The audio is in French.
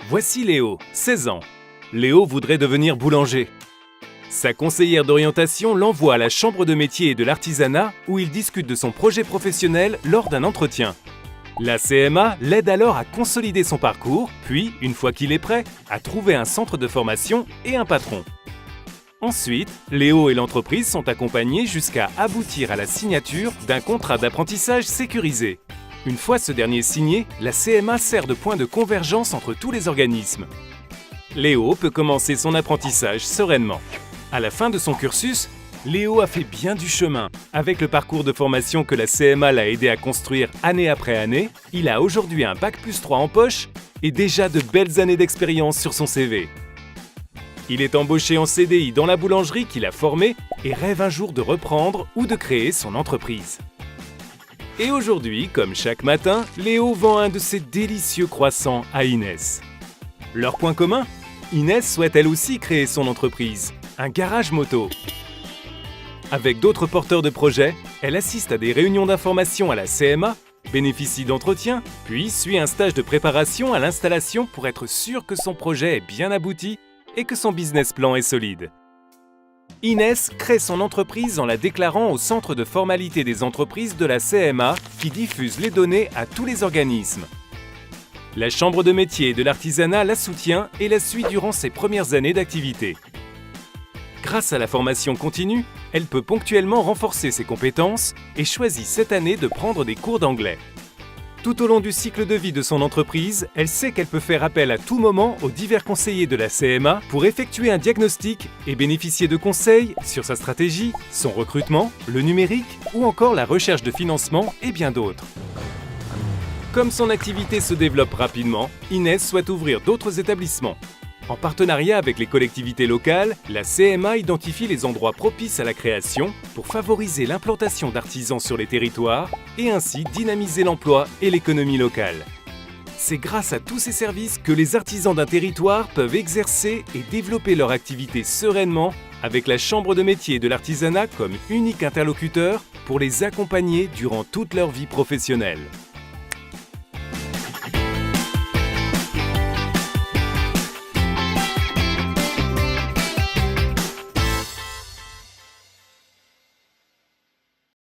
Voici Léo, 16 ans. Léo voudrait devenir boulanger. Sa conseillère d'orientation l'envoie à la chambre de métier et de l'artisanat où il discute de son projet professionnel lors d'un entretien. La CMA l'aide alors à consolider son parcours, puis, une fois qu'il est prêt, à trouver un centre de formation et un patron. Ensuite, Léo et l'entreprise sont accompagnés jusqu'à aboutir à la signature d'un contrat d'apprentissage sécurisé. Une fois ce dernier signé, la CMA sert de point de convergence entre tous les organismes. Léo peut commencer son apprentissage sereinement. À la fin de son cursus, Léo a fait bien du chemin. Avec le parcours de formation que la CMA l'a aidé à construire année après année, il a aujourd'hui un Bac+3 en poche et déjà de belles années d'expérience sur son CV. Il est embauché en CDI dans la boulangerie qu'il a formée et rêve un jour de reprendre ou de créer son entreprise. Et aujourd'hui, comme chaque matin, Léo vend un de ses délicieux croissants à Inès. Leur point commun ? Inès souhaite elle aussi créer son entreprise, un garage moto. Avec d'autres porteurs de projets, elle assiste à des réunions d'information à la CMA, bénéficie d'entretiens, puis suit un stage de préparation à l'installation pour être sûr que son projet est bien abouti et que son business plan est solide. Inès crée son entreprise en la déclarant au Centre de formalité des entreprises de la CMA qui diffuse les données à tous les organismes. La Chambre de métier et de l'artisanat la soutient et la suit durant ses premières années d'activité. Grâce à la formation continue, elle peut ponctuellement renforcer ses compétences et choisit cette année de prendre des cours d'anglais. Tout au long du cycle de vie de son entreprise, elle sait qu'elle peut faire appel à tout moment aux divers conseillers de la CMA pour effectuer un diagnostic et bénéficier de conseils sur sa stratégie, son recrutement, le numérique ou encore la recherche de financement et bien d'autres. Comme son activité se développe rapidement, Inès souhaite ouvrir d'autres établissements. En partenariat avec les collectivités locales, la CMA identifie les endroits propices à la création pour favoriser l'implantation d'artisans sur les territoires et ainsi dynamiser l'emploi et l'économie locale. C'est grâce à tous ces services que les artisans d'un territoire peuvent exercer et développer leur activité sereinement avec la Chambre de métier et de l'artisanat comme unique interlocuteur pour les accompagner durant toute leur vie professionnelle.